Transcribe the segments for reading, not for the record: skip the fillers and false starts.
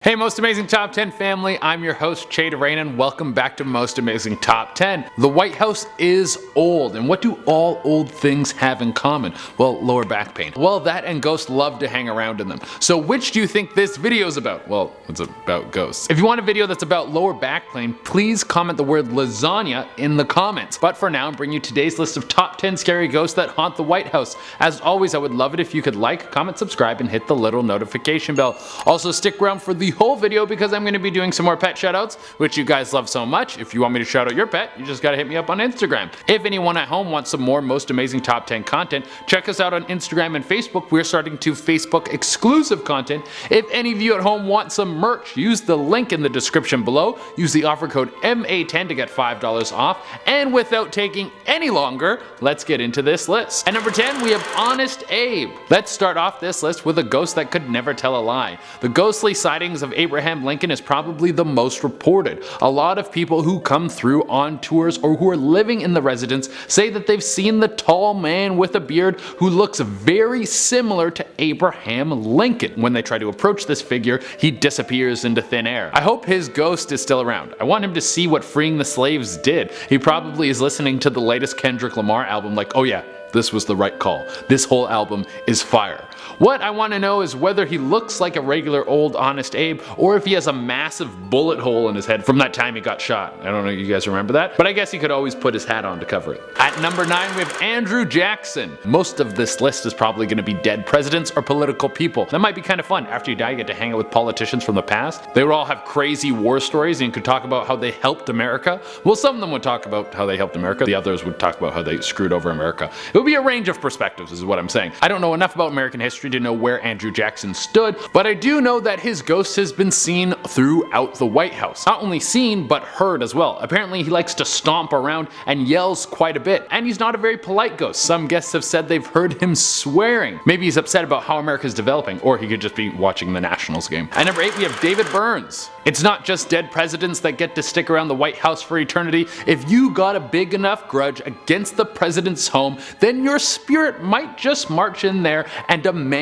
Hey Most Amazing Top 10 family, I'm your host Che DeRain and welcome back to Most Amazing Top 10. The White House is old, and what do all old things have in common? Well, lower back pain. Well, that and ghosts love to hang around in them. So which do you think this video is about? Well, it's about ghosts. If you want a video that's about lower back pain, please comment the word lasagna in the comments. But for now, I'm bringing you today's list of top 10 scary ghosts that haunt the White House. As always, I would love it if you could like, comment, subscribe, and hit the little notification bell. Also stick around for the whole video because I'm going to be doing some more pet shoutouts, which you guys love so much. If you want me to shout out your pet, you just gotta hit me up on Instagram. If anyone at home wants some more Most Amazing Top 10 content, check us out on Instagram and Facebook. We're starting to Facebook exclusive content. If any of you at home want some merch, use the link in the description below. Use the offer code MA10 to get $5 off. And without taking any longer, let's get into this list. At number 10, we have Honest Abe. Let's start off this list with a ghost that could never tell a lie. The ghostly sightings of Abraham Lincoln is probably the most reported. A lot of people who come through on tours or who are living in the residence say that they've seen the tall man with a beard who looks very similar to Abraham Lincoln. When they try to approach this figure, he disappears into thin air. I hope his ghost is still around. I want him to see what freeing the slaves did. He probably is listening to the latest Kendrick Lamar album like, oh yeah, this was the right call. This whole album is fire. What I want to know is whether he looks like a regular old Honest Abe or if he has a massive bullet hole in his head from that time he got shot. I don't know if you guys remember that, but I guess he could always put his hat on to cover it. At number 9 we have Andrew Jackson. Most of this list is probably going to be dead presidents or political people. That might be kind of fun. After you die you get to hang out with politicians from the past. They would all have crazy war stories and you could talk about how they helped America. Well, some of them would talk about how they helped America. The others would talk about how they screwed over America. It would be a range of perspectives is what I'm saying. I don't know enough about American history to know where Andrew Jackson stood, but I do know that his ghost has been seen throughout the White House. Not only seen, but heard as well. Apparently he likes to stomp around and yells quite a bit, and he's not a very polite ghost. Some guests have said they've heard him swearing. Maybe he's upset about how America's developing, or he could just be watching the Nationals game. At number 8 we have David Burns. It's not just dead presidents that get to stick around the White House for eternity. If you got a big enough grudge against the president's home, then your spirit might just march in there and demand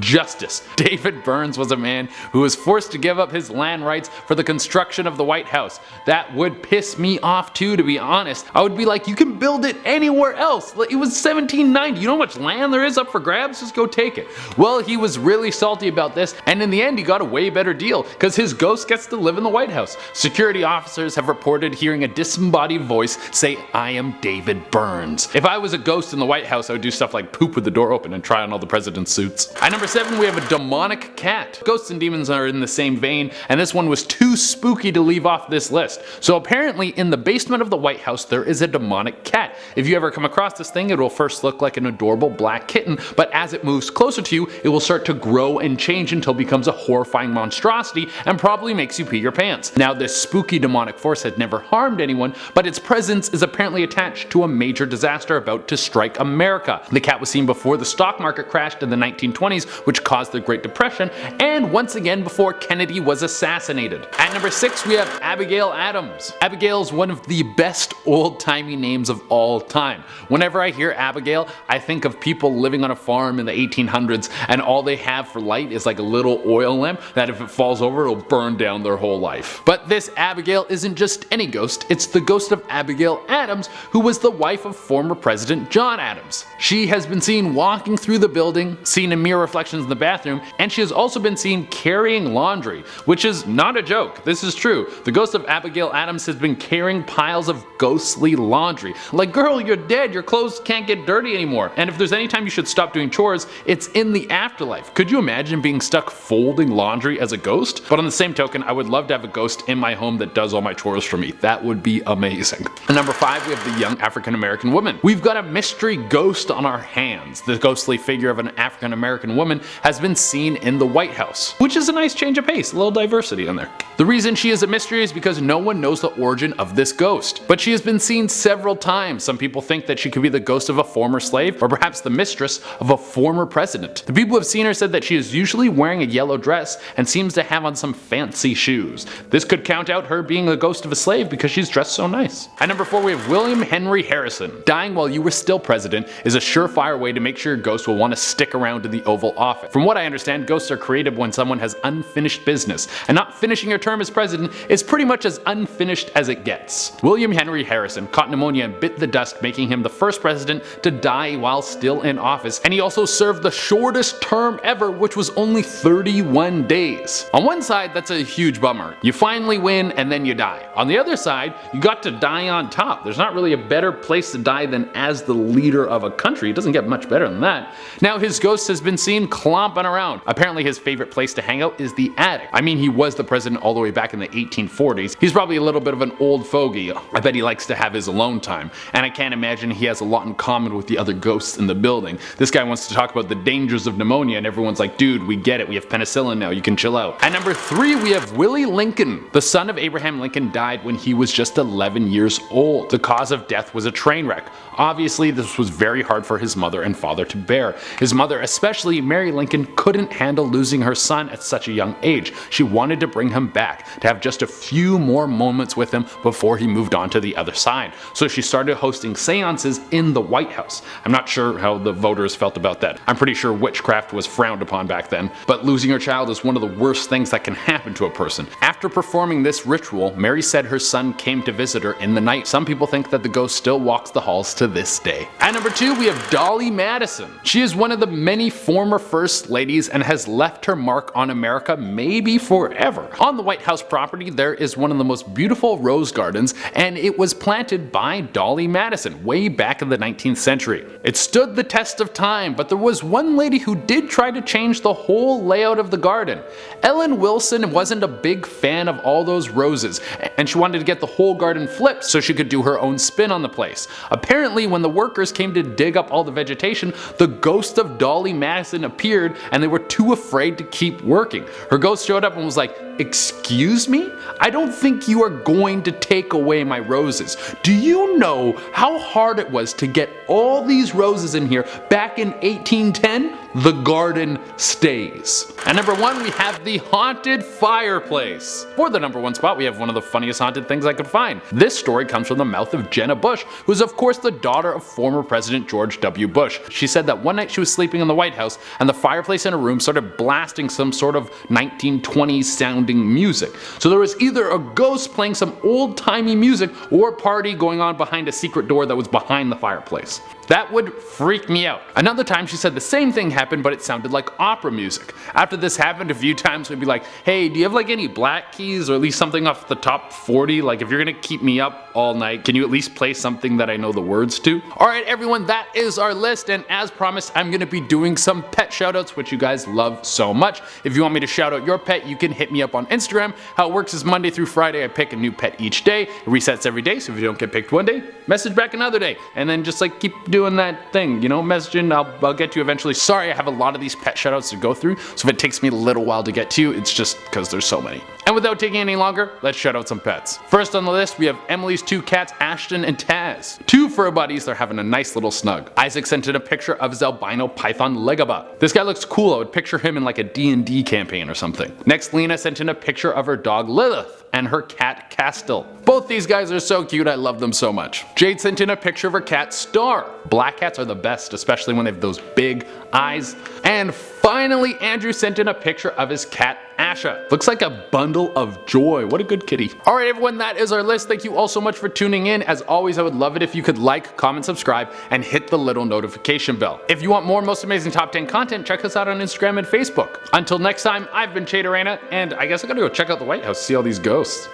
justice. David Burns was a man who was forced to give up his land rights for the construction of the White House. That would piss me off too, to be honest. I would be like, you can build it anywhere else. It was 1790. You know how much land there is up for grabs? Just go take it. Well, he was really salty about this, and in the end he got a way better deal because his ghost gets to live in the White House. Security officers have reported hearing a disembodied voice say, "I am David Burns." If I was a ghost in the White House, I would do stuff like poop with the door open and try on all the president's suits. At number 7 we have a demonic cat. Ghosts and demons are in the same vein, and this one was too spooky to leave off this list. So apparently in the basement of the White House there is a demonic cat. If you ever come across this thing, it will first look like an adorable black kitten, but as it moves closer to you, it will start to grow and change until it becomes a horrifying monstrosity and probably makes you pee your pants. Now this spooky demonic force had never harmed anyone, but its presence is apparently attached to a major disaster about to strike America. The cat was seen before the stock market crashed in the 1920s, which caused the Great Depression, and once again before Kennedy was assassinated. At number 6 we have Abigail Adams. Abigail is one of the best old-timey names of all time. Whenever I hear Abigail, I think of people living on a farm in the 1800s and all they have for light is like a little oil lamp that if it falls over it'll burn down their whole life. But this Abigail isn't just any ghost, it's the ghost of Abigail Adams, who was the wife of former President John Adams. She has been seen walking through the building, seen in mirror reflections in the bathroom, and she has also been seen carrying laundry, which is not a joke. This is true. The ghost of Abigail Adams has been carrying piles of ghostly laundry. Like, girl, you're dead, your clothes can't get dirty anymore. And if there's any time you should stop doing chores, it's in the afterlife. Could you imagine being stuck folding laundry as a ghost? But on the same token, I would love to have a ghost in my home that does all my chores for me. That would be amazing. At number 5 we have the young African American woman. We've got a mystery ghost on our hands. The ghostly figure of an African American woman has been seen in the White House, which is a nice change of pace, a little diversity in there. The reason she is a mystery is because no one knows the origin of this ghost, but she has been seen several times. Some people think that she could be the ghost of a former slave or perhaps the mistress of a former president. The people who have seen her said that she is usually wearing a yellow dress and seems to have on some fancy shoes. This could count out her being the ghost of a slave because she's dressed so nice. At number 4 we have William Henry Harrison. Dying while you were still president is a surefire way to make sure your ghost will want to stick around around in the Oval Office. From what I understand, ghosts are created when someone has unfinished business, and not finishing your term as president is pretty much as unfinished as it gets. William Henry Harrison caught pneumonia and bit the dust, making him the first president to die while still in office, and he also served the shortest term ever, which was only 31 days. On one side, that's a huge bummer. You finally win and then you die. On the other side, you got to die on top. There's not really a better place to die than as the leader of a country. It doesn't get much better than that. Now his ghost has been seen clomping around. Apparently his favorite place to hang out is the attic. I mean, he was the president all the way back in the 1840s. He's probably a little bit of an old fogey. I bet he likes to have his alone time. And I can't imagine he has a lot in common with the other ghosts in the building. This guy wants to talk about the dangers of pneumonia and everyone's like, dude, we get it. We have penicillin now. You can chill out. At number 3, we have Willie Lincoln. The son of Abraham Lincoln died when he was just 11 years old. The cause of death was a train wreck. Obviously, this was very hard for his mother and father to bear. His mother, especially Mary Lincoln, couldn't handle losing her son at such a young age. She wanted to bring him back, to have just a few more moments with him before he moved on to the other side. So she started hosting seances in the White House. I'm not sure how the voters felt about that. I'm pretty sure witchcraft was frowned upon back then, but losing your child is one of the worst things that can happen to a person. After performing this ritual, Mary said her son came to visit her in the night. Some people think that the ghost still walks the halls to this day. At number 2, we have Dolly Madison. She is one of the many former first ladies and has left her mark on America maybe forever. On the White House property, there is one of the most beautiful rose gardens, and it was planted by Dolly Madison way back in the 19th century. It stood the test of time, but there was one lady who did try to change the whole layout of the garden. Ellen Wilson wasn't a big fan of all those roses, and she wanted to get the whole garden flipped so she could do her own spin on the place. Apparently, when the workers came to dig up all the vegetation, the ghost of Dolly Madison appeared and they were too afraid to keep working. Her ghost showed up and was like, "Excuse me? I don't think you are going to take away my roses. Do you know how hard it was to get all these roses in here back in 1810? The garden stays." At number 1, we have the haunted fireplace. For the number 1 spot, we have one of the funniest haunted things I could find. This story comes from the mouth of Jenna Bush, who is of course the daughter of former President George W. Bush. She said that one night she was sleeping in the White House and the fireplace in her room started blasting some sort of 1920s sounding music. So there was either a ghost playing some old-timey music or a party going on behind a secret door that was behind the fireplace. That would freak me out. Another time she said the same thing happened, but it sounded like opera music. After this happened a few times, we'd be like, hey, do you have like any black keys or at least something off the top 40? Like if you're gonna keep me up all night, can you at least play something that I know the words to? Alright everyone, that is our list, and as promised, I'm gonna be doing some pet shoutouts, which you guys love so much. If you want me to shout out your pet, you can hit me up on Instagram. How it works is Monday through Friday, I pick a new pet each day. It resets every day, so if you don't get picked one day, message back another day. And then just like keep doing that thing, you know, messaging, I'll get to you eventually. Sorry, I have a lot of these pet shoutouts to go through, so if it takes me a little while to get to you, it's just because there's so many. And without taking any longer, let's shout out some pets. First on the list, we have Emily's 2 cats, Ashton and Taz. 2 fur buddies, they're having a nice little snug. Isaac sent in a picture of his albino python Legaba. This guy looks cool, I would picture him in like a D&D campaign or something. Next, Lena sent in a picture of her dog Lilith and her cat Castle. Both these guys are so cute, I love them so much. Jade sent in a picture of her cat Star. Black cats are the best, especially when they have those big eyes. And finally, Andrew sent in a picture of his cat Asha. Looks like a bundle of joy. What a good kitty. Alright everyone, that is our list. Thank you all so much for tuning in. As always, I would love it if you could like, comment, subscribe, and hit the little notification bell. If you want more Most Amazing Top 10 content, check us out on Instagram and Facebook. Until next time, I've been Chadarena, and I guess I gotta go check out the White House, see all these ghosts.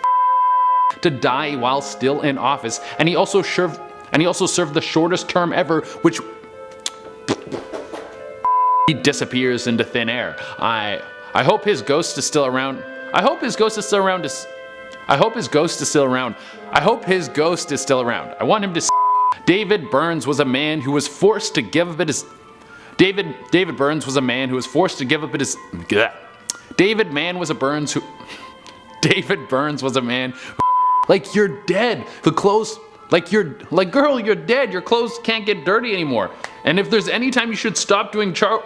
To die while still in office, and he also served the shortest term ever, which he disappears into thin air. I hope his ghost is still around. I hope his ghost is still around. I hope his ghost is still around. I hope his ghost is still around. I want him to. David Burns was a man who was forced to give up his. David Burns was a man who was forced to give up his. David Burns was a man who, like, you're dead. The clothes, girl, you're dead. Your clothes can't get dirty anymore. And if there's any time you should stop doing chores,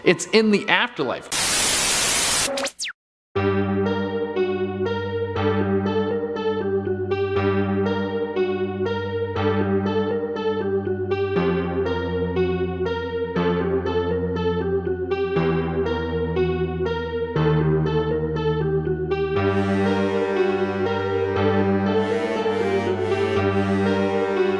it's in the afterlife.